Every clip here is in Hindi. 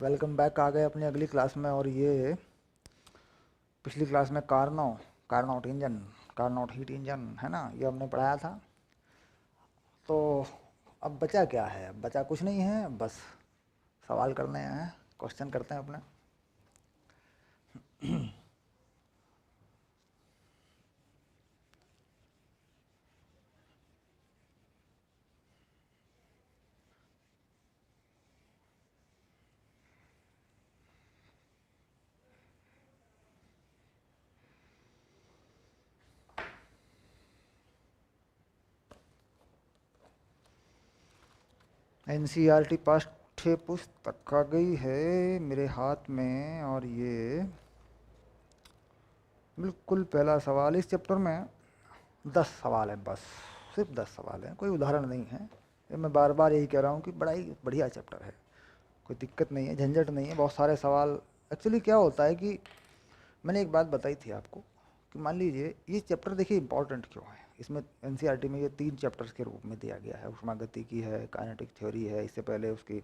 Welcome back. आ गए अपनी अगली क्लास में। और ये पिछली क्लास में कारनॉट इंजन, कारनॉट हीट इंजन है ना, ये हमने पढ़ाया था। तो अब बचा क्या है? अब बचा कुछ नहीं है, बस सवाल करने हैं, क्वेश्चन करते हैं अपने। एनसीईआरटी पाठ्य पुस्तक आ गई है मेरे हाथ में। और ये बिल्कुल पहला सवाल इस चैप्टर में 10 सवाल है, बस सिर्फ 10 सवाल हैं, कोई उदाहरण नहीं है। ये मैं बार बार यही कह रहा हूँ कि बड़ा ही बढ़िया चैप्टर है, कोई दिक्कत नहीं है, झंझट नहीं है, बहुत सारे सवाल। एक्चुअली क्या होता है कि मैंने एक बात बताई थी आपको कि मान लीजिए ये चैप्टर देखिए इंपॉर्टेंट क्यों है। इसमें एनसीईआरटी में ये 3 चैप्टर्स के रूप में दिया गया है। ऊष्मागतिकी है, काइनेटिक थ्योरी है, इससे पहले उसकी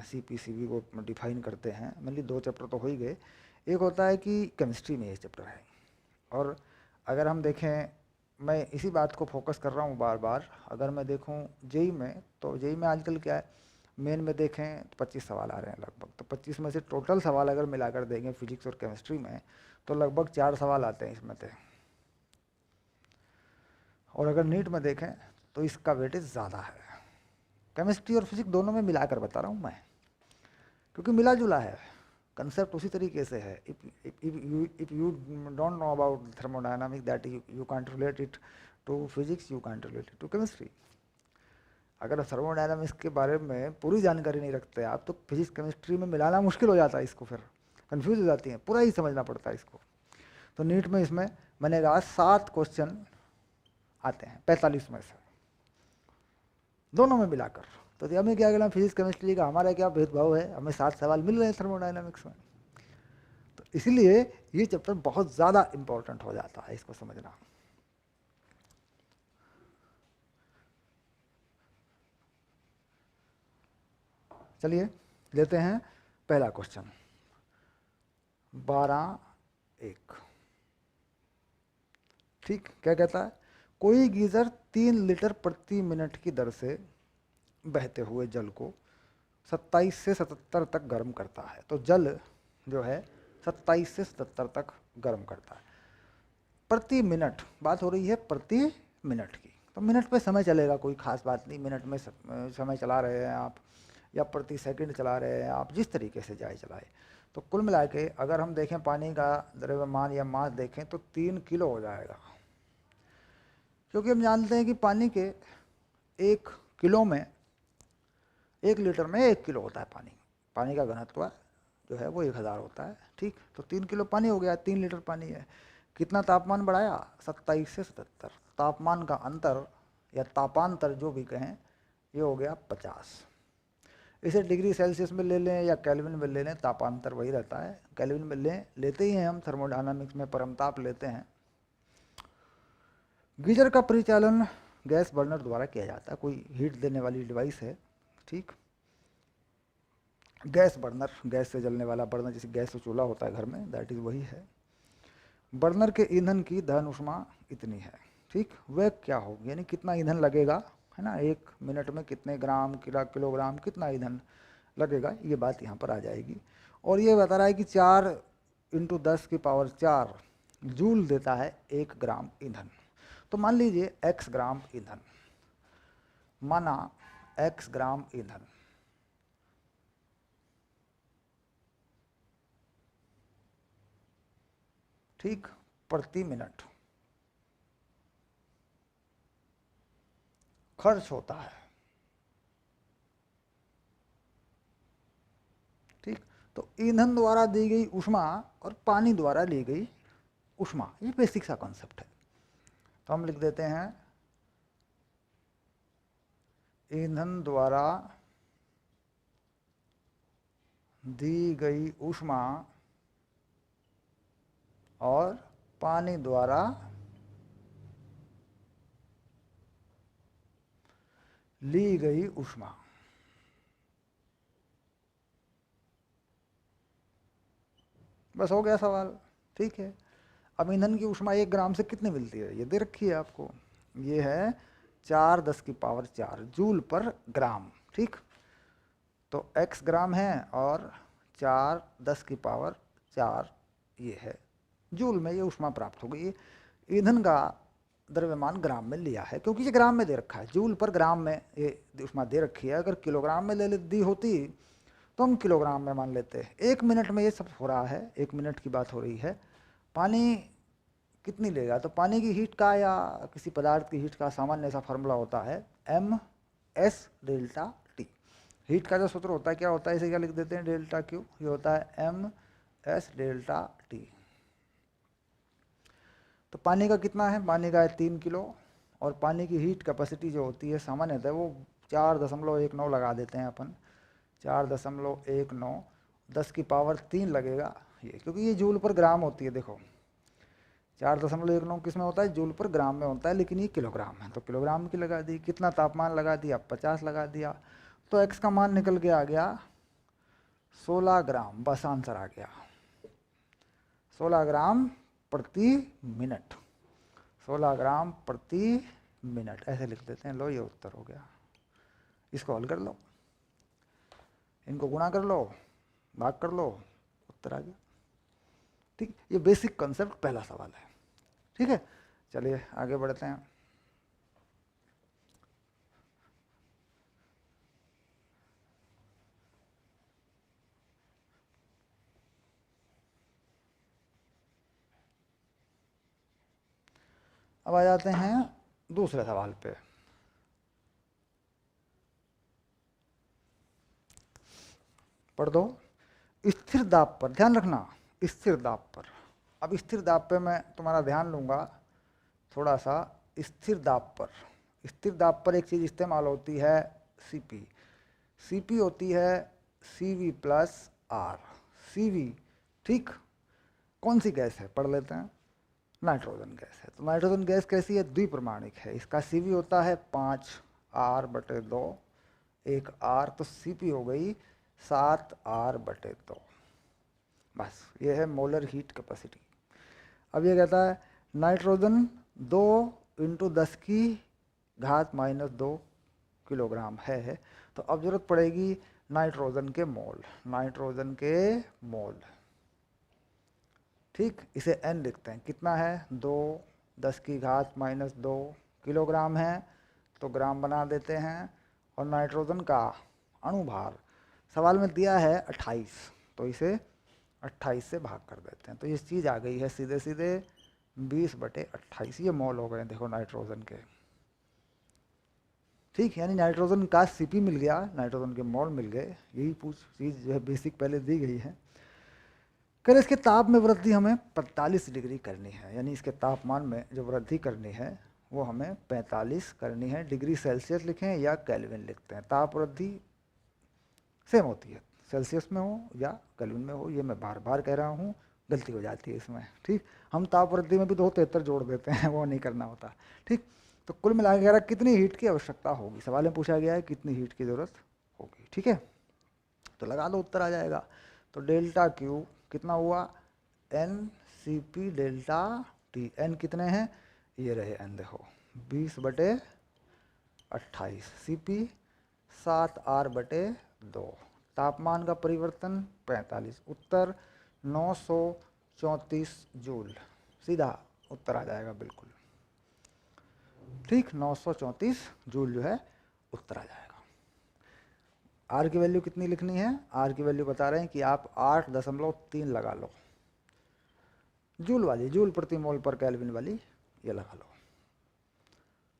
सीपीसीबी को डिफाइन करते हैं। मान लीजिए 2 चैप्टर तो हो ही गए। एक होता है कि केमिस्ट्री में ये चैप्टर है। और अगर हम देखें, मैं इसी बात को फोकस कर रहा हूँ बार बार। अगर मैं देखूँ जेई में, तो जेई में आजकल क्या है, मेन में देखें तो 25 सवाल आ रहे हैं लगभग। तो 25 में से टोटल सवाल अगर मिलाकर देंगे फिजिक्स और केमिस्ट्री में, तो लगभग 4 सवाल आते हैं इसमें से। और अगर नीट में देखें तो इसका वेटेज ज़्यादा है। केमिस्ट्री और फिजिक्स दोनों में मिलाकर बता रहा हूँ मैं, क्योंकि मिला जुला है, कंसेप्ट उसी तरीके से है। If you don't know about thermodynamics, that you can't relate it to physics, you can't relate it to chemistry. अगर थर्मोडायनामिक्स के बारे में पूरी जानकारी नहीं रखते आप, तो फिजिक्स केमिस्ट्री में मिलाना मुश्किल हो जाता है। इसको फिर कंफ्यूज हो जाती है, पूरा ही समझना पड़ता है इसको। तो नीट में इसमें मैंने कहा 7 क्वेश्चन आते हैं 45 में से, दोनों में मिलाकर। तो हमें क्या करना, फिजिक्स केमिस्ट्री का हमारा क्या भेदभाव है, हमें 7 सवाल मिल रहे हैं थर्मोडायनामिक्स में। तो इसलिए ये चैप्टर बहुत ज़्यादा इंपॉर्टेंट हो जाता है, इसको समझना। चलिए लेते हैं पहला क्वेश्चन। 12(1). ठीक, क्या कहता है? कोई गीजर 3 लीटर प्रति मिनट की दर से बहते हुए जल को 27 से 77 तक गर्म करता है। तो जल जो है 27 से 77 तक गर्म करता है प्रति मिनट। बात हो रही है प्रति मिनट की, तो मिनट पे समय चलेगा, कोई खास बात नहीं। मिनट में समय चला रहे हैं आप, या प्रति सेकंड चला रहे हैं आप, जिस तरीके से जाए चलाए। तो कुल मिला के अगर हम देखें पानी का द्रव्यमान या मास देखें तो 3 किलो हो जाएगा। क्योंकि हम जानते हैं कि पानी के 1 किलो में, 1 लीटर में 1 किलो होता है पानी। पानी का घनत्व जो है वो 1000 होता है। ठीक, तो 3 किलो पानी हो गया, 3 लीटर पानी है। कितना तापमान बढ़ाया? 27 से 77। तापमान का अंतर या तापांतर जो भी कहें, ये हो गया 50। इसे डिग्री सेल्सियस में ले लें या केल्विन में ले लें, तापांतर वही रहता है। केल्विन में लेते ही हैं हम थर्मोडायनामिक्स में, परमताप लेते हैं। गीजर का परिचालन गैस बर्नर द्वारा किया जाता है, कोई हीट देने वाली डिवाइस है। ठीक, गैस बर्नर, गैस से जलने वाला बर्नर, जैसे गैस से चूल्हा होता है घर में, दैट इज वही है। बर्नर के ईंधन की दहन ऊष्मा इतनी है। ठीक, वह क्या होगी, यानी कितना ईंधन लगेगा, है ना, 1 मिनट में कितने ग्राम किलोग्राम कितना ईंधन लगेगा, ये बात यहाँ पर आ जाएगी। और ये बता रहा है कि 4 × 10⁴ जूल देता है 1 ग्राम ईंधन। तो मान लीजिए x ग्राम ईंधन, माना x ग्राम ईंधन। ठीक, प्रति मिनट खर्च होता है। ठीक, तो ईंधन द्वारा दी गई ऊष्मा और पानी द्वारा ली गई ऊष्मा, ये बेसिक सा कॉन्सेप्ट है। तो हम लिख देते हैं ईंधन द्वारा दी गई ऊष्मा और पानी द्वारा ली गई ऊष्मा। बस हो गया सवाल। ठीक है, अब ईंधन की ऊष्मा 1 ग्राम से कितनी मिलती है ये दे रखी है आपको। ये है 4×10⁴ जूल पर ग्राम। ठीक, तो x ग्राम है और 4×10⁴ ये है जूल में, ये ऊष्मा प्राप्त हो गई। ईंधन का द्रव्यमान ग्राम में लिया है क्योंकि ये ग्राम में दे रखा है, जूल पर ग्राम में ये ऊष्मा दे रखी है। अगर किलोग्राम में ले दी होती तो हम किलोग्राम में मान लेते। 1 मिनट में ये सब हो रहा है, 1 मिनट की बात हो रही है। पानी कितनी लेगा, तो पानी की हीट का या किसी पदार्थ की हीट का सामान्य सा फार्मूला होता है m/s∆T। हीट का जो सूत्र होता है क्या होता है, इसे क्या लिख देते हैं, ΔQ। ये होता है m/s∆T। तो पानी का कितना है, पानी का है 3 किलो, और पानी की हीट कैपेसिटी जो होती है सामान्यतः वो 4.19 लगा देते हैं अपन, 4.19, 10⁻³ लगेगा ये, क्योंकि ये जूल पर ग्राम होती है। देखो 4.19 किस में होता है, जूल पर ग्राम में होता है, लेकिन ये किलोग्राम है तो किलोग्राम की लगा दी। कितना तापमान लगा दिया, 50 लगा दिया, तो x का मान निकल के आ गया 16 ग्राम। बस आंसर आ गया 16 ग्राम प्रति मिनट, 16 ग्राम प्रति मिनट ऐसे लिख देते हैं। लो ये उत्तर हो गया, इसको हल कर लो, इनको गुणा कर लो, भाग कर लो, उत्तर आ गया। ठीक, ये बेसिक कॉन्सेप्ट पहला सवाल है। ठीक है, चलिए आगे बढ़ते हैं। अब आ जाते हैं दूसरे सवाल पे। पढ़ दो। स्थिर दाब पर ध्यान रखना, स्थिर दाब पर। अब स्थिर दाब पे मैं तुम्हारा ध्यान लूंगा थोड़ा सा। स्थिर दाब पर, स्थिर दाब पर एक चीज इस्तेमाल होती है, सीपी। सीपी होती है Cv+R, Cv। ठीक, कौन सी गैस है पढ़ लेते हैं, नाइट्रोजन गैस है। तो नाइट्रोजन गैस कैसी है, द्विप्रमाणिक है। इसका Cv होता है 5R/2, एक R, तो Cp हो गई 7R/2। बस ये है मोलर हीट कैपेसिटी। अब ये कहता है नाइट्रोजन 2×10⁻² किलोग्राम है। तो अब जरूरत पड़ेगी नाइट्रोजन के मोल, नाइट्रोजन के मोल। ठीक, इसे n लिखते हैं, कितना है 2×10⁻² किलोग्राम है, तो ग्राम बना देते हैं। और नाइट्रोजन का अणुभार सवाल में दिया है 28, तो इसे 28 से भाग कर देते हैं, तो ये चीज़ आ गई है सीधे सीधे 20/28। ये मोल हो गए देखो नाइट्रोजन के। ठीक, यानी नाइट्रोजन का सीपी मिल गया, नाइट्रोजन के मोल मिल गए। यही पूछ चीज़ जो है बेसिक पहले दी गई है। कर इसके ताप में वृद्धि हमें 45 डिग्री करनी है, यानी इसके तापमान में जो वृद्धि करनी है वो हमें 45 करनी है। डिग्री सेल्सियस लिखें या केल्विन लिखते हैं, ताप वृद्धि सेम होती है, सेल्सियस में हो या केल्विन में हो। ये मैं बार बार कह रहा हूँ, गलती हो जाती है इसमें। ठीक, हम ताप वृद्धि में भी 273 जोड़ देते हैं, वो नहीं करना होता। ठीक, तो कुल मिला के कितनी हीट की आवश्यकता होगी, सवाल में पूछा गया है कितनी हीट की जरूरत होगी। ठीक है, तो लगा दो, उत्तर आ जाएगा। तो ΔQ कितना हुआ, NCp∆T। n कितने हैं, ये रहे n, देखो 20/28, Cp 7R/2, तापमान का परिवर्तन 45, उत्तर 934 जूल। सीधा उत्तर आ जाएगा बिल्कुल। ठीक, 934 जूल जो है उत्तर आ जाएगा। आर की वैल्यू कितनी लिखनी है, आर की वैल्यू बता रहे हैं कि आप 8.3 लगा लो, जूल वाली, जूल प्रति मोल पर केल्विन वाली ये लगा लो।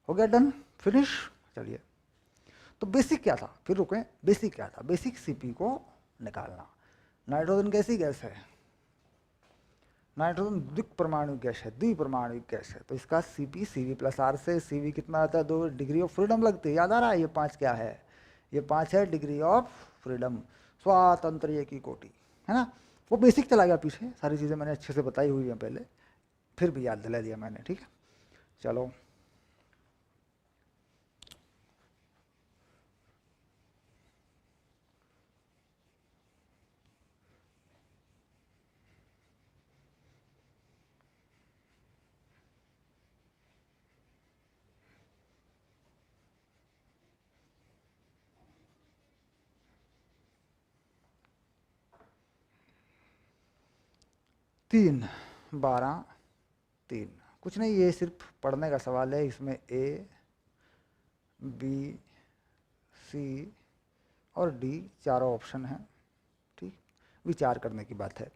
हो गया, डन, फिनिश। चलिए, तो बेसिक क्या था, फिर रुकें, बेसिक क्या था, बेसिक सीपी को निकालना। नाइट्रोजन कैसी गैस है, नाइट्रोजन द्विपरमाणु गैस है, द्विपरमाणु गैस है, तो इसका सीपी Cv+R से, Cv कितना आता है, 2 डिग्री ऑफ फ्रीडम लगती है। याद आ रहा है, ये 5 क्या है, ये 5 है डिग्री ऑफ फ्रीडम, स्वातंत्र्य की कोटि, है ना। वो बेसिक चला गया पीछे, सारी चीज़ें मैंने अच्छे से बताई हुई हैं पहले, फिर भी याद दिला दिया मैंने। ठीक है, चलो 3 12 3। कुछ नहीं, ये सिर्फ पढ़ने का सवाल है। इसमें ए बी सी और डी चारों ऑप्शन हैं। ठीक, विचार करने की बात है।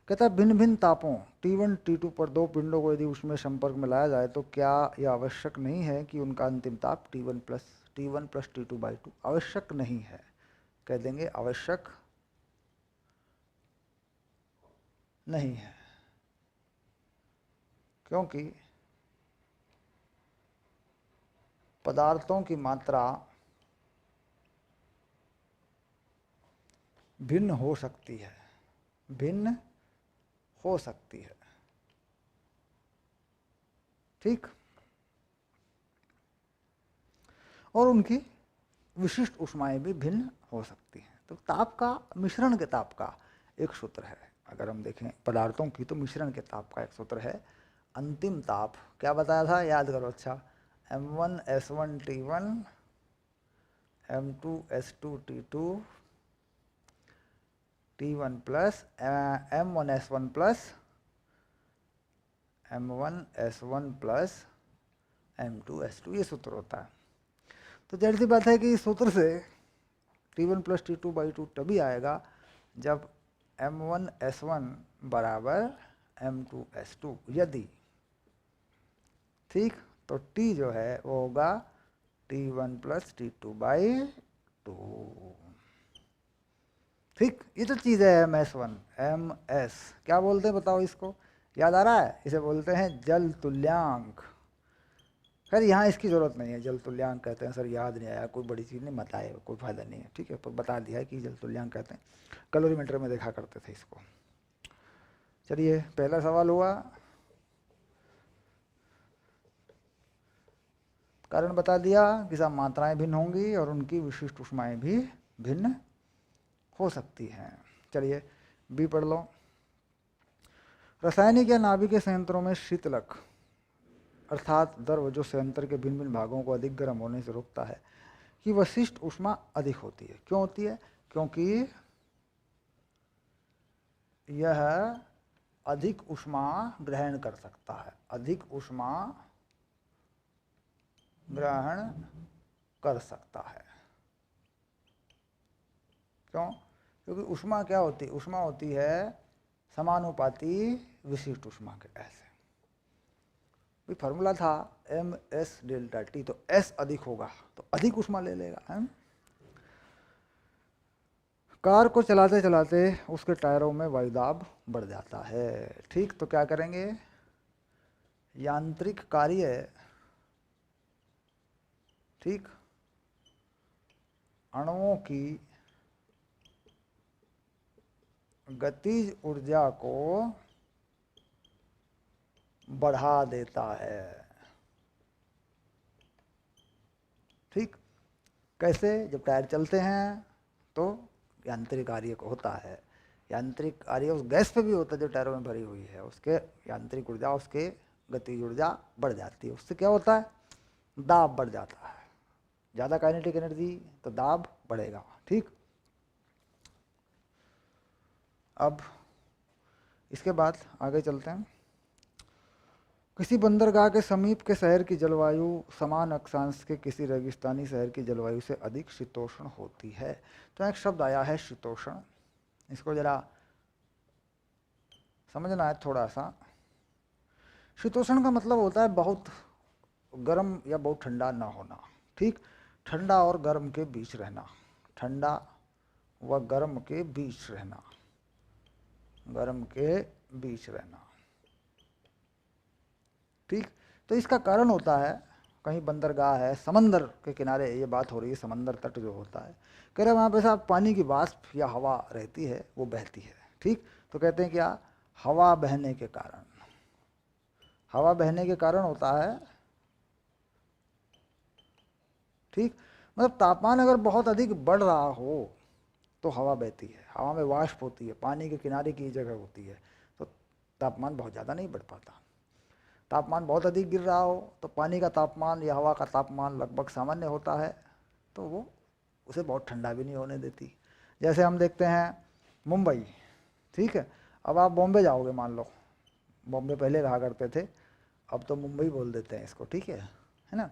कहता है भिन्न भिन्न तापों T1 T2 पर दो पिंडों को यदि उसमें संपर्क में लाया जाए तो क्या यह आवश्यक नहीं है कि उनका अंतिम ताप T1 प्लस T2/2 आवश्यक नहीं है। कह देंगे आवश्यक नहीं है, क्योंकि पदार्थों की मात्रा भिन्न हो सकती है, भिन्न हो सकती है। ठीक, और उनकी विशिष्ट ऊष्माएं भी भिन्न हो सकती हैं। तो ताप का, मिश्रण के ताप का एक सूत्र है। अगर हम देखें पदार्थों की तो मिश्रण के ताप का एक सूत्र है, अंतिम ताप क्या बताया था, याद करो। अच्छा, M1S1T1 M2S2T2 T1 plus M1S1 plus M1S1 plus M2S2, ये सूत्र होता है। तो जाहिर सी बात है कि इस सूत्र से T1 प्लस T2/2 तभी आएगा जब M1S1 बराबर M2S2 यदि, ठीक, तो T जो है वो होगा T1 प्लस T2/2। ठीक, ये तो चीज़ है MS1 MS, क्या बोलते हैं बताओ, इसको याद आ रहा है? इसे बोलते हैं जल तुल्यांक। खैर यहाँ इसकी ज़रूरत नहीं है, जल तुल्यांक कहते हैं। सर याद नहीं आया, कोई बड़ी चीज़ नहीं, बताए कोई फ़ायदा नहीं है। ठीक है, पर बता दिया है कि जल तुल्यांक कहते हैं, कैलोरीमीटर में देखा करते थे इसको। चलिए, पहला सवाल हुआ, कारण बता दिया कि सब मात्राएं भिन्न होंगी और उनकी विशिष्ट ऊष्माएं भी भिन्न हो सकती हैं। चलिए बी पढ़ लो। रासायनिक या नाभिकीय संयंत्रों में शीतलक अर्थात द्रव जो संयंत्र के भिन्न भिन्न भागों को अधिक गर्म होने से रोकता है कि विशिष्ट ऊष्मा अधिक होती है। क्यों होती है? क्योंकि यह अधिक ऊष्मा ग्रहण कर सकता है, अधिक ऊष्मा ग्रहण कर सकता है। क्यों? क्योंकि ऊष्मा क्या होती है? ऊष्मा होती है समानुपाती विशिष्ट ऊष्मा के। ऐसे भी फॉर्मूला था MS डेल्टा T, तो S अधिक होगा तो अधिक ऊष्मा ले लेगा, है? कार को चलाते चलाते उसके टायरों में वायुदाब बढ़ जाता है। ठीक, तो क्या करेंगे? यांत्रिक कार्य, ठीक, अणुओं की गतिज ऊर्जा को बढ़ा देता है। ठीक, कैसे? जब टायर चलते हैं तो यांत्रिक कार्य को होता है, यांत्रिक कार्य उस गैस पे भी होता है जो टायरों में भरी हुई है, उसके यांत्रिक ऊर्जा, उसके गतिज ऊर्जा बढ़ जाती है। उससे क्या होता है? दाब बढ़ जाता है। ज़्यादा काइनेटिक एनर्जी तो दाब बढ़ेगा। ठीक, अब इसके बाद आगे चलते हैं। किसी बंदरगाह के समीप के शहर की जलवायु समान अक्षांश के किसी रेगिस्तानी शहर की जलवायु से अधिक शीतोष्ण होती है। तो एक शब्द आया है शीतोष्ण, इसको जरा समझना है थोड़ा सा। शीतोष्ण का मतलब होता है बहुत गर्म या बहुत ठंडा ना होना। ठीक, ठंडा और गर्म के बीच रहना, ठंडा व गर्म के बीच रहना, गर्म के बीच रहना। ठीक, तो इसका कारण होता है, कहीं बंदरगाह है, समंदर के किनारे, ये बात हो रही है, समंदर तट जो होता है, कह रहे वहाँ पे साहब पानी की वाष्प या हवा रहती है, वो बहती है। ठीक, तो कहते हैं क्या? हवा बहने के कारण, हवा बहने के कारण होता है। ठीक, मतलब तापमान अगर बहुत अधिक बढ़ रहा हो तो हवा बहती है, हवा में वाष्प होती है, पानी के किनारे की जगह होती है, तो तापमान बहुत ज़्यादा नहीं बढ़ पाता। तापमान बहुत अधिक गिर रहा हो तो पानी का तापमान या हवा का तापमान लगभग सामान्य होता है, तो वो उसे बहुत ठंडा भी नहीं होने देती। जैसे हम देखते हैं मुंबई, ठीक है, अब आप बॉम्बे जाओगे मान लो, बॉम्बे पहले कहा करते थे, अब तो मुंबई बोल देते हैं इसको, ठीक है ना।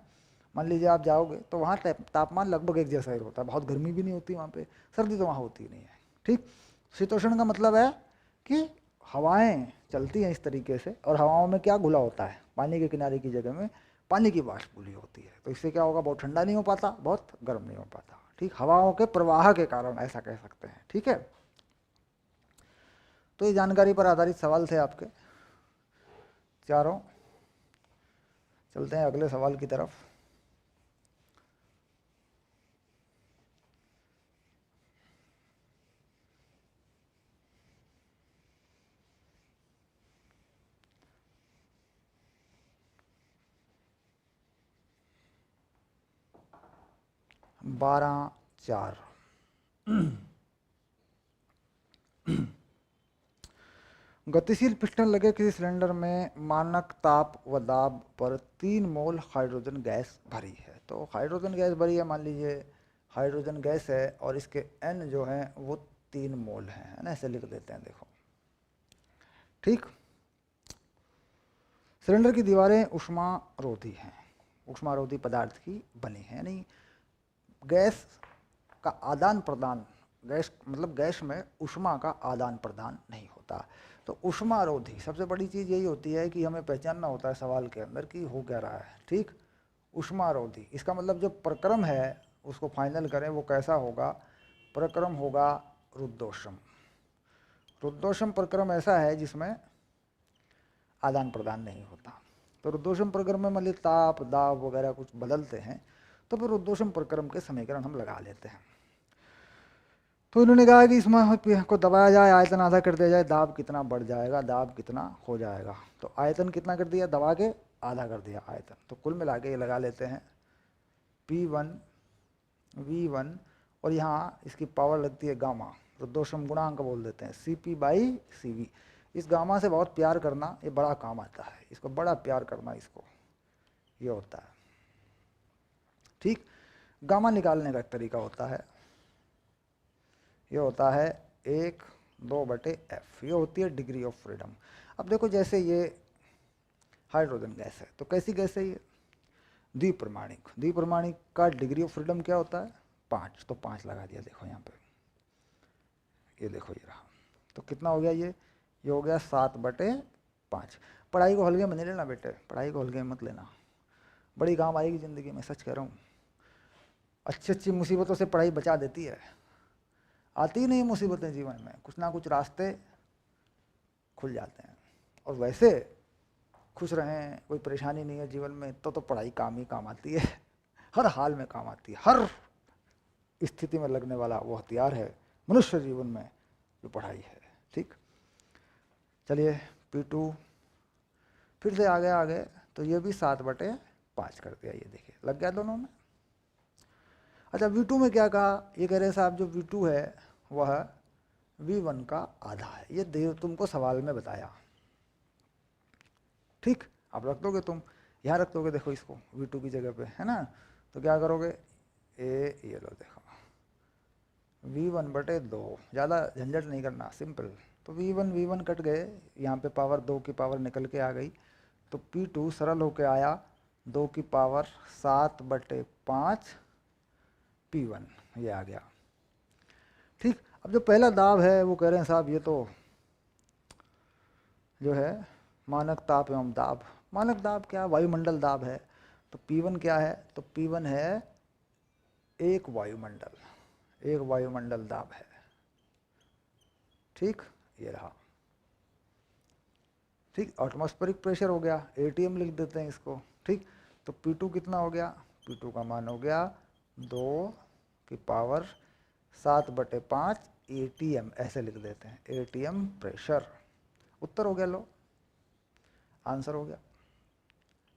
मान लीजिए आप जाओगे तो वहाँ तापमान लगभग एक जैसा ही होता है, बहुत गर्मी भी नहीं होती वहाँ पे, सर्दी तो वहाँ होती नहीं है, ठीक। शीतोष्ण का मतलब है कि हवाएं चलती हैं इस तरीके से, और हवाओं में क्या घुला होता है, पानी के किनारे की जगह में पानी की वाष्प घुली होती है, तो इससे क्या होगा, बहुत ठंडा नहीं हो पाता, बहुत गर्म नहीं हो पाता, ठीक, हवाओं के प्रवाह के कारण ऐसा कह सकते हैं, ठीक है। तो ये जानकारी पर आधारित सवाल थे आपके चारों। चलते हैं अगले सवाल की तरफ। बारह चार। गतिशील पिस्टन लगे किसी सिलेंडर में मानक ताप व दाब पर 3 मोल हाइड्रोजन गैस भरी है। तो हाइड्रोजन गैस भरी है, मान लीजिए हाइड्रोजन गैस है और इसके N जो है वो 3 मोल है ना, ऐसे लिख देते हैं, देखो, ठीक। सिलेंडर की दीवारें ऊष्मारोधी हैं, ऊष्मारोधी पदार्थ की बनी है, यानी गैस का आदान प्रदान, गैस मतलब गैस में ऊष्मा का आदान प्रदान नहीं होता। तो ऊष्मारोधी सबसे बड़ी चीज़ यही होती है कि हमें पहचानना होता है सवाल के अंदर कि हो क्या रहा है, ठीक। ऊष्मारोधी, इसका मतलब जो प्रक्रम है उसको फाइनल करें, वो कैसा होगा, प्रक्रम होगा रुद्धोष्म। रुद्धोष्म प्रक्रम ऐसा है जिसमें आदान प्रदान नहीं होता। तो रुद्धोष्म प्रक्रम में मान लीजिए ताप दाब वगैरह कुछ बदलते हैं, तो फिर रुद्धोष्म प्रक्रम के समीकरण हम लगा लेते हैं। तो इन्होंने कहा कि इसमें को दबाया जाए, आयतन आधा कर दिया जाए, दाब कितना बढ़ जाएगा, दाब कितना हो जाएगा। तो आयतन कितना कर दिया, दबा के आधा कर दिया आयतन, तो कुल मिला के ये लगा लेते हैं P1 V1, और यहाँ इसकी पावर लगती है गामा, रुद्धोष्म गुणांक बोल देते हैं CP/CV। इस गामा से बहुत प्यार करना, ये बड़ा काम आता है, इसको बड़ा प्यार करना, इसको ये होता है, ठीक। गामा निकालने का एक तरीका होता है, ये होता है 1/2/f, ये होती है डिग्री ऑफ फ्रीडम। अब देखो जैसे ये हाइड्रोजन गैस है, तो कैसी गैस है ये, द्विपरमाणिक। द्विपरमाणिक का डिग्री ऑफ फ्रीडम क्या होता है, 5, तो 5 लगा दिया, देखो यहाँ पे, ये देखो ये रहा। तो कितना हो गया ये हो गया 7/5। पढ़ाई को हल्के में नहीं लेना बेटे, पढ़ाई को हल्के में मत लेना, बड़ी काम आएगी ज़िंदगी में, सच कह रहा हूँ। अच्छी अच्छी मुसीबतों से पढ़ाई बचा देती है, आती नहीं मुसीबतें जीवन में, कुछ ना कुछ रास्ते खुल जाते हैं। और वैसे खुश रहें, कोई परेशानी नहीं है जीवन में, तो पढ़ाई काम ही काम आती है, हर हाल में काम आती है, हर स्थिति में लगने वाला वो हथियार है मनुष्य जीवन में जो पढ़ाई है, ठीक। चलिए P2 फिर से आगे, तो ये भी 7/5 कर दिया, ये देखिए लग गया दोनों में। अच्छा V2 में क्या कहा, ये कह रहे साहब जो V2 है वह V1 का आधा है, ये तुमको सवाल में बताया, ठीक। आप रख दोगे, तुम यहाँ रख दोगे, देखो इसको V2 की जगह पे, है ना। तो क्या करोगे, ये लो देखो V1/2, ज़्यादा झंझट नहीं करना, सिंपल। तो V1 कट गए, यहाँ पे पावर 2 की पावर निकल के आ गई, तो P2 सरल होके आया 2 की पावर 7/5 P1, ये आ गया, ठीक। अब जो पहला दाब है वो कह रहे हैं साहब ये तो जो है मानक ताप एवं दाब। मानक दाब क्या, वायुमंडल दाब है। तो P1 क्या है, तो P1 है एक वायुमंडल दाब है, ठीक, ये रहा, ठीक। एटमॉस्फेरिक प्रेशर हो गया, ATM लिख देते हैं इसको, ठीक। तो P2 कितना हो गया, P2 का मान हो गया 2 की पावर 7/5 ATM, ऐसे लिख देते हैं, ATM प्रेशर। उत्तर हो गया, लो आंसर हो गया,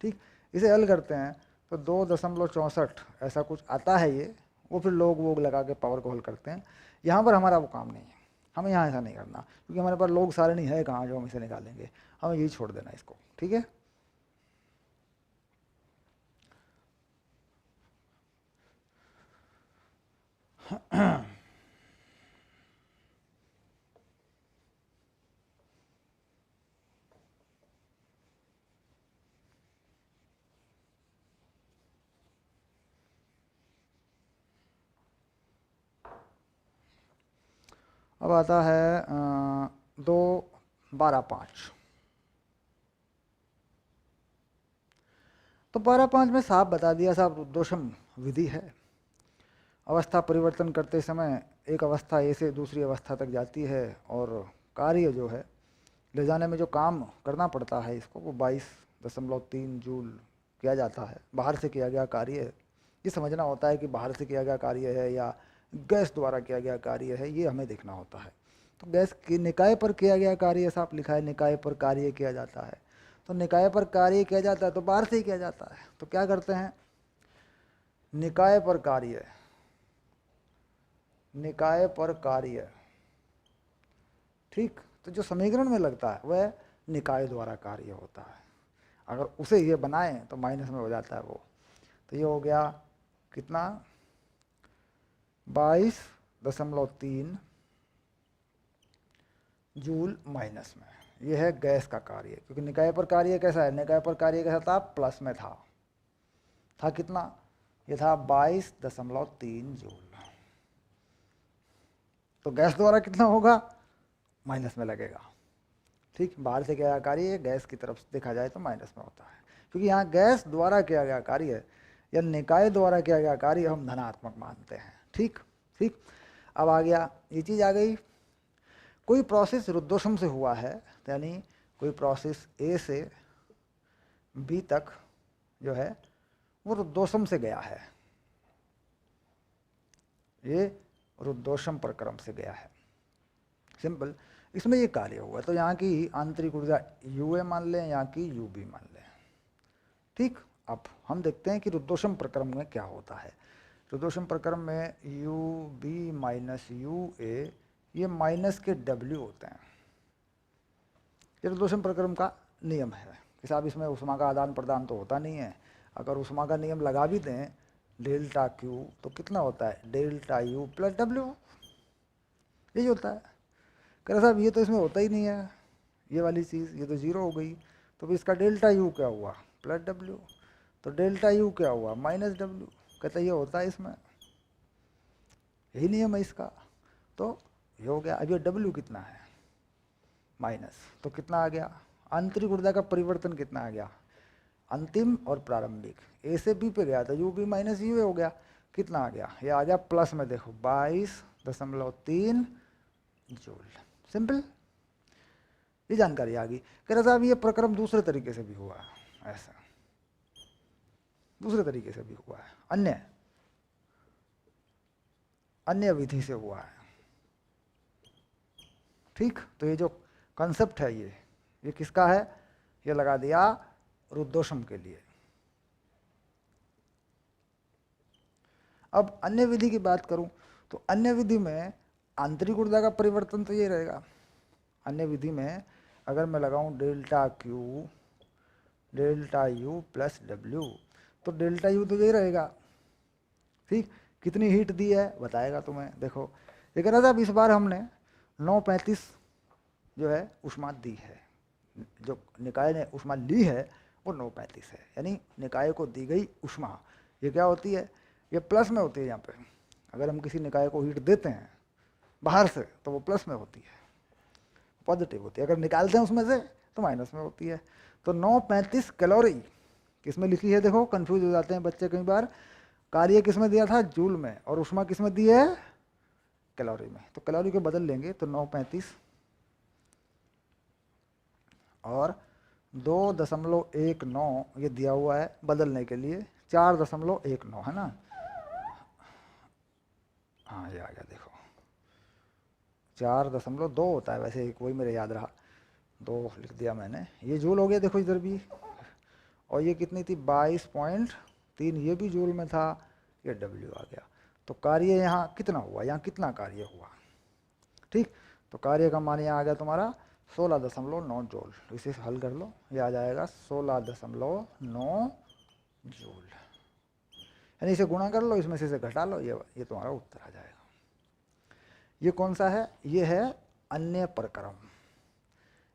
ठीक। इसे हल करते हैं तो 2.64 ऐसा कुछ आता है ये, वो फिर लोग वोग लगा के पावर को हल करते हैं। यहाँ पर हमारा वो काम नहीं है, हमें यहाँ ऐसा नहीं करना, क्योंकि हमारे पास लोग सारे नहीं है कहाँ जो हम इसे निकालेंगे, हमें यही छोड़ देना इसको, ठीक है। अब आता है 2, 12, 5। तो 12, 5 में साफ बता दिया, साहब रुद्धोषम विधि है। अवस्था परिवर्तन करते समय एक अवस्था ए से दूसरी अवस्था तक जाती है और कार्य जो है ले जाने में जो काम करना पड़ता है इसको, वो 22.3 जूल किया जाता है। बाहर से किया गया कार्य है, ये समझना होता है कि बाहर से किया गया कार्य है या गैस द्वारा किया गया कार्य है, ये हमें देखना होता है। तो गैस की निकाय पर किया गया कार्य साफ लिखा है, निकाय पर कार्य किया जाता है। तो निकाय पर कार्य किया जाता है तो बाहर से ही किया जाता है। तो क्या करते हैं, निकाय पर कार्य, निकाय पर कार्य, ठीक। तो जो समीकरण में लगता है वह निकाय द्वारा कार्य होता है। अगर उसे ये बनाएं तो माइनस में हो जाता है वो। तो ये हो गया कितना, 22.3 जूल माइनस में। ये है गैस का कार्य, क्योंकि निकाय पर कार्य कैसा है, निकाय पर कार्य कैसा था, प्लस में था कितना, ये था 22.3 जूल। तो गैस द्वारा कितना होगा, माइनस में लगेगा, ठीक। बाहर से किया गया कार्य गैस की तरफ से देखा जाए तो माइनस में होता है, क्योंकि यहाँ गैस द्वारा किया गया कार्य या निकाय द्वारा किया गया कार्य हम धनात्मक मानते हैं, ठीक ठीक। अब आ गया, ये चीज़ आ गई। कोई प्रोसेस रुद्धोषम से हुआ है, यानी कोई प्रोसेस ए से बी तक जो है वो रुद्धोषम से गया है, ये रुद्धोषम प्रक्रम से गया है, सिंपल। इसमें ये कार्य हुआ, तो यहाँ की आंतरिक ऊर्जा यू ए मान लें, यहाँ की यू बी मान लें, ठीक। अब हम देखते हैं कि रुद्धोषम प्रक्रम में क्या होता है। रुद्धोषम प्रक्रम में you B minus U A, ये माइनस के डब्ल्यू होते हैं। ये रुद्धोषम प्रक्रम का नियम है कि साहब इसमें ऊष्मा का आदान प्रदान तो होता नहीं है। अगर ऊष्मा का नियम लगा भी दें डेल्टा क्यू, तो कितना होता है, डेल्टा यू प्लस डब्ल्यू, यही होता है। कह रहे साहब ये तो इसमें होता ही नहीं है, ये वाली चीज़, ये तो जीरो हो गई। तो फिर इसका डेल्टा यू क्या हुआ, प्लस डब्ल्यू। तो डेल्टा यू क्या हुआ, माइनस डब्ल्यू। कहता ये होता है इसमें, यही नियम है इसका। तो ये हो गया। अब ये डब्ल्यू कितना है, माइनस, तो कितना आ गया, आंतरिक ऊर्जा का परिवर्तन कितना आ गया, अंतिम और प्रारंभिक, ए से बी पे गया था, you B minus U A हो गया, कितना आ गया, ये आ गया प्लस में, देखो 22.3 जूल, सिंपल। ये जानकारी आ गई। कह रहा साहब ये प्रक्रम दूसरे तरीके से भी हुआ है, ऐसा दूसरे तरीके से भी हुआ है, अन्य विधि से हुआ है, ठीक। तो ये जो कॉन्सेप्ट है ये किसका है, ये लगा दिया रुद्धोषम के लिए। अब अन्य विधि की बात करूं तो अन्य विधि में आंतरिक ऊर्जा का परिवर्तन तो ये रहेगा। अन्य विधि में अगर मैं लगाऊं delta Q delta U plus W, तो डेल्टा यू तो यही रहेगा, ठीक। कितनी हीट दी है बताएगा तुम्हें। देखो ये कह रहा था, अब इस बार हमने 9:35 जो है ऊष्मा दी है, जो निकाय ने ऊष्मा ली है वो 9:35 है, यानी निकाय को दी गई ऊष्मा ये क्या होती है, ये प्लस में होती है। यहाँ पे अगर हम किसी निकाय को हीट देते हैं बाहर से तो वो प्लस में होती है, पॉजिटिव होती है। अगर निकालते हैं उसमें से तो माइनस में होती है। तो 9:35 कैलोरी किसमें लिखी है, देखो कंफ्यूज हो जाते हैं बच्चे कई बार। कार्य किसमें दिया था, जूल में, और ऊष्मा किसमें दी है, कैलोरी में। तो कैलोरी को बदल लेंगे तो 9:35 और 2.19 ये दिया हुआ है, बदलने के लिए 4.19 है ना। हाँ ये आ गया, देखो 4.2 होता है वैसे, एक वही मेरे याद रहा, 2 लिख दिया मैंने। ये जूल हो गया, देखो इधर भी। और ये कितनी थी, 22.3, ये भी जूल में था, ये डब्ल्यू आ गया। तो कार्य यहाँ कितना हुआ, यहाँ कितना कार्य हुआ, ठीक। तो कार्य का मान यहाँ आ गया तुम्हारा 16.9 जूल। इसे हल कर लो, ये आ जाएगा 16.9 जूल, यानी इसे गुणा कर लो, इसमें से इसे घटा लो, ये तुम्हारा उत्तर आ जाएगा। ये कौन सा है, ये है अन्य प्रक्रम।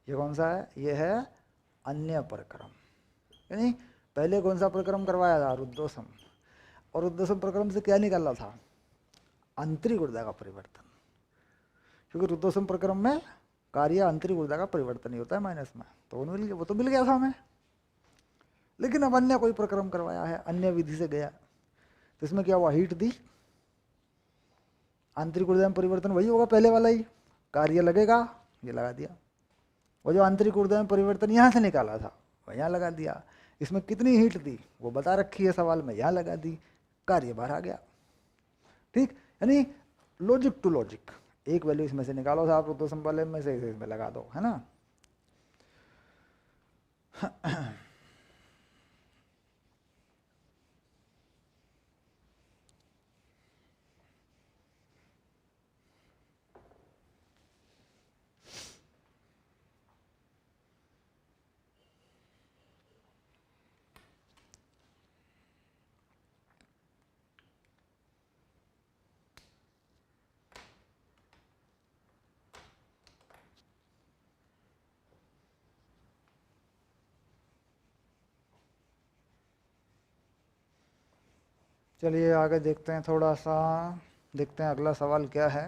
ये कौन सा है, ये है अन्य प्रक्रम। यानी पहले कौन सा प्रक्रम करवाया था, रुद्धोषम। और रुद्धोषम प्रक्रम से क्या निकालना था, आंतरिक ऊर्जा का परिवर्तन। क्योंकि रुद्धोष्म प्रक्रम में कार्य आंतरिक ऊर्जा का परिवर्तन ही होता है माइनस में, तो वो तो मिल गया था हमें। लेकिन अब अन्य कोई प्रक्रम करवाया है, अन्य विधि से गया, तो इसमें क्या हुआ, हीट दी, आंतरिक ऊर्जा में परिवर्तन वही होगा पहले वाला ही, कार्य लगेगा, ये लगा दिया। वो जो आंतरिक ऊर्जा में परिवर्तन यहाँ से निकाला था वो यहाँ लगा दिया। इसमें कितनी हीट दी वो बता रखी है सवाल में, यहाँ लगा दी, कार्य बाहर आ गया। ठीक, यानी लॉजिक टू लॉजिक, एक वैल्यू इसमें से निकालो साहब, तो वाले में से इसमें लगा दो, है ना। चलिए आगे देखते हैं, थोड़ा सा देखते हैं अगला सवाल क्या है।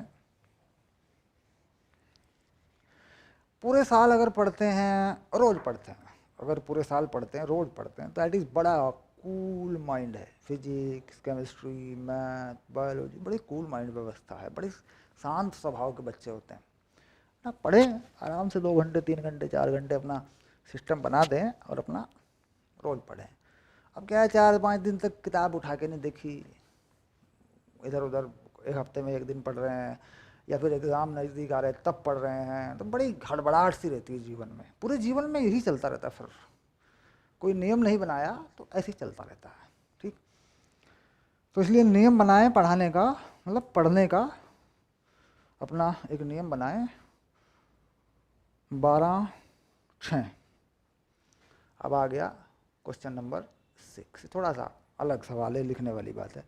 पूरे साल अगर पढ़ते हैं, रोज पढ़ते हैं, अगर पूरे साल पढ़ते हैं, रोज पढ़ते हैं, तो एट इज बड़ा कूल माइंड है। फिजिक्स, केमिस्ट्री, मैथ, बायोलॉजी, बड़ी कूल माइंड व्यवस्था है, बड़ी शांत स्वभाव के बच्चे होते हैं ना। पढ़ें आराम से 2 घंटे 3 घंटे 4 घंटे अपना सिस्टम बना दें और अपना रोज पढ़ें। अब क्या है, 4-5 दिन तक किताब उठा के नहीं देखी, इधर उधर एक हफ्ते में 1 दिन पढ़ रहे हैं, या फिर एग्ज़ाम नज़दीक आ रहे हैं तब पढ़ रहे हैं, तो बड़ी हड़बड़ाहट सी रहती है जीवन में। पूरे जीवन में यही चलता रहता है, फिर कोई नियम नहीं बनाया तो ऐसे ही चलता रहता है। ठीक, तो इसलिए नियम बनाएं पढ़ाने का, मतलब पढ़ने का अपना एक नियम बनाएं। 12/6 अब आ गया क्वेश्चन नंबर 6, थोड़ा सा अलग सवाल है, लिखने वाली बात है।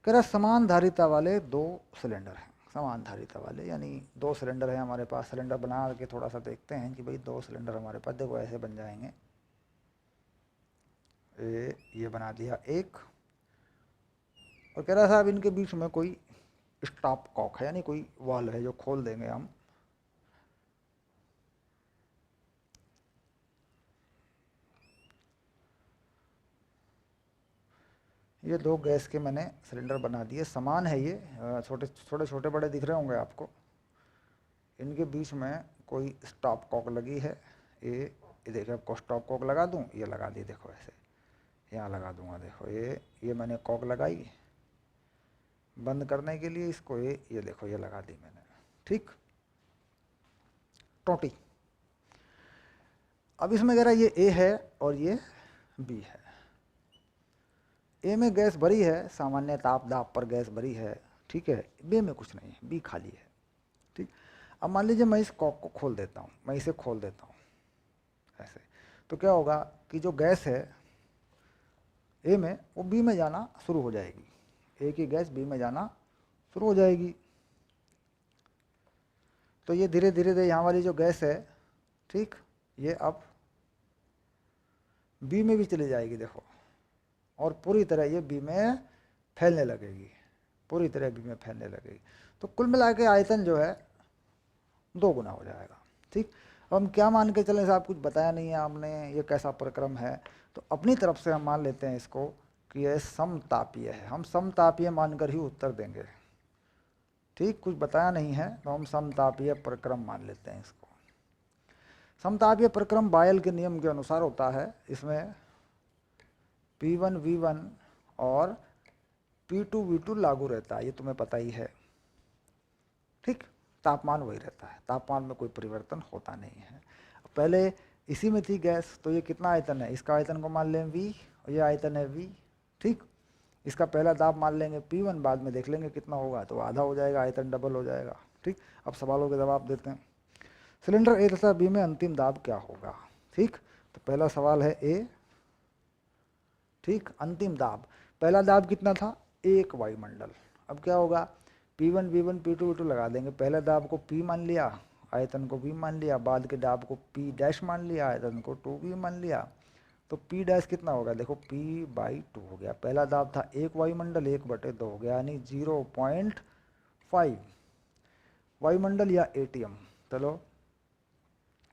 कह रहा समान धारिता वाले 2 सिलेंडर हैं, समान धारिता वाले यानी 2 सिलेंडर है हमारे पास। सिलेंडर बना के थोड़ा सा देखते हैं कि भाई 2 सिलेंडर हमारे पास, देखो ऐसे बन जाएंगे। ये बना दिया एक, और कह रहा साहब इनके बीच में कोई स्टॉप कॉक है, यानी कोई वाल है जो खोल देंगे हम। ये 2 गैस के मैंने सिलेंडर बना दिए, समान है ये, छोटे छोटे छोटे बड़े दिख रहे होंगे आपको। इनके बीच में कोई स्टॉप कॉक लगी है, ये देखो, आपको स्टॉप कॉक लगा दूं, ये लगा दी, देखो ऐसे यहाँ लगा दूंगा, देखो ये मैंने कॉक लगाई बंद करने के लिए इसको, ये देखो ये लगा दी मैंने। ठीक, टोटी। अब इसमें कह रहा ये ए है और ये बी है। ए में गैस भरी है, सामान्य ताप दाब पर गैस भरी है, ठीक है। बी में कुछ नहीं है, बी खाली है। ठीक, अब मान लीजिए मैं इस कॉक को खोल देता हूँ, मैं इसे खोल देता हूँ ऐसे, तो क्या होगा कि जो गैस है ए में वो बी में जाना शुरू हो जाएगी, ए की गैस बी में जाना शुरू हो जाएगी। तो ये धीरे धीरे यहाँ वाली जो गैस है, ठीक, ये अब बी में भी चली जाएगी, देखो, और पूरी तरह ये बी में फैलने लगेगी, पूरी तरह बी में फैलने लगेगी। तो कुल मिला के आयतन जो है 2 गुना हो जाएगा। ठीक, अब हम क्या मान के चलें साहब, कुछ बताया नहीं है आपने, ये कैसा प्रक्रम है, तो अपनी तरफ से हम मान लेते हैं इसको कि यह समतापीय है। हम समतापीय मानकर ही उत्तर देंगे। ठीक, कुछ बताया नहीं है तो हम समतापीय प्रक्रम मान लेते हैं इसको। समतापीय प्रक्रम बायल के नियम के अनुसार होता है। इसमें P1 V1 और P2 V2 लागू रहता है, ये तुम्हें पता ही है। ठीक, तापमान वही रहता है, तापमान में कोई परिवर्तन होता नहीं है। पहले इसी में थी गैस, तो ये कितना आयतन है, इसका आयतन को मान लें V, और ये आयतन है V। ठीक, इसका पहला दाब मान लेंगे P1, बाद में देख लेंगे कितना होगा, तो आधा हो जाएगा, आयतन डबल हो जाएगा। ठीक, अब सवालों के जवाब देते हैं। सिलेंडर ए तथा बी में अंतिम दाब क्या होगा। ठीक, तो पहला सवाल है ए। ठीक, अंतिम दाब, पहला दाब कितना था, 1 वायुमंडल। अब क्या होगा, P1 V1 P2 V2 लगा देंगे। पहले दाब को P मान लिया, आयतन को V मान लिया, बाद के दाब को P डैश मान लिया, आयतन को 2V मान लिया। तो P डैश कितना होगा, देखो P/2 हो गया। पहला दाब था 1 वायुमंडल, 1/2 हो गया, यानी 0.5 वायुमंडल या एटीएम, चलो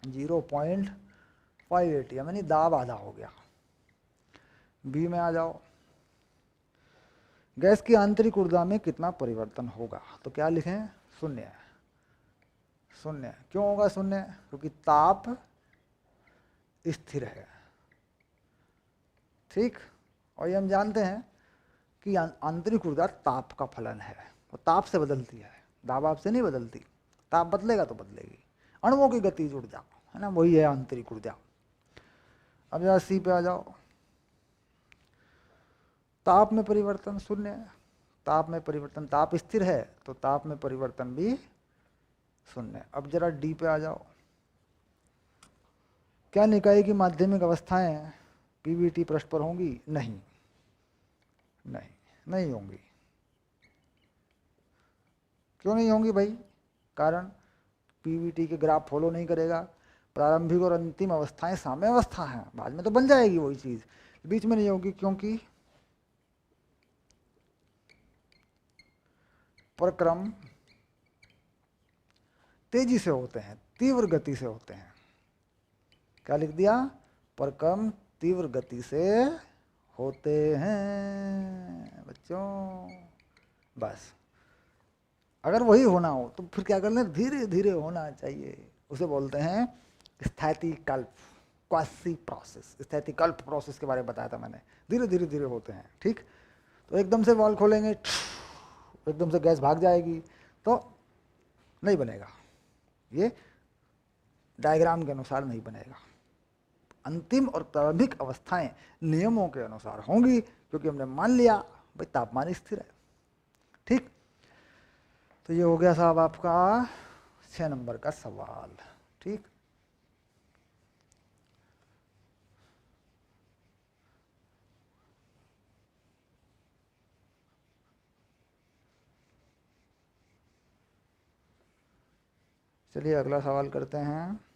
0.5 एटीएम यानी दाब आधा हो गया। बी में आ जाओ, गैस की आंतरिक ऊर्जा में कितना परिवर्तन होगा, तो क्या लिखें, शून्य। शून्य क्यों होगा शून्य, क्योंकि ताप स्थिर है, ठीक। और ये हम जानते हैं कि आंतरिक ऊर्जा ताप का फलन है, वो ताप से बदलती है, दाब आपसे नहीं बदलती, ताप बदलेगा तो बदलेगी। अणुओं की गतिज ऊर्जा है ना, वही है आंतरिक ऊर्जा। अब जरा सी पे आ जाओ, ताप में परिवर्तन शून्य, ताप में परिवर्तन, ताप स्थिर है तो ताप में परिवर्तन भी शून्य। अब जरा डी पे आ जाओ, क्या निकाय की माध्यमिक अवस्थाएं पीवीटी पृष्ठ पर होंगी, नहीं नहीं नहीं होंगी। क्यों नहीं होंगी भाई, कारण पीवीटी के ग्राफ फॉलो नहीं करेगा, प्रारंभिक और अंतिम अवस्थाएं साम्य अवस्था हैं, बाद में तो बन जाएगी वही चीज, बीच में नहीं होगी, क्योंकि प्रक्रम तेजी से होते हैं, तीव्र गति से होते हैं। क्या लिख दिया, प्रक्रम तीव्र गति से होते हैं बच्चों, बस। अगर वही होना हो तो फिर क्या करना, धीरे धीरे होना चाहिए, उसे बोलते हैं स्थैतिकल्प, क्वासी प्रोसेस। स्थैतिकल्प प्रोसेस के बारे में बताया था मैंने, धीरे धीरे धीरे होते हैं, ठीक। तो एकदम से वाल्व खोलेंगे, एकदम से गैस भाग जाएगी तो नहीं बनेगा, ये डायग्राम के अनुसार नहीं बनेगा। अंतिम और प्रारंभिक अवस्थाएं नियमों के अनुसार होंगी, क्योंकि हमने मान लिया भाई तापमान स्थिर है, ठीक। तो ये हो गया साहब आपका 6 नंबर का सवाल, ठीक। चलिए अगला सवाल करते हैं।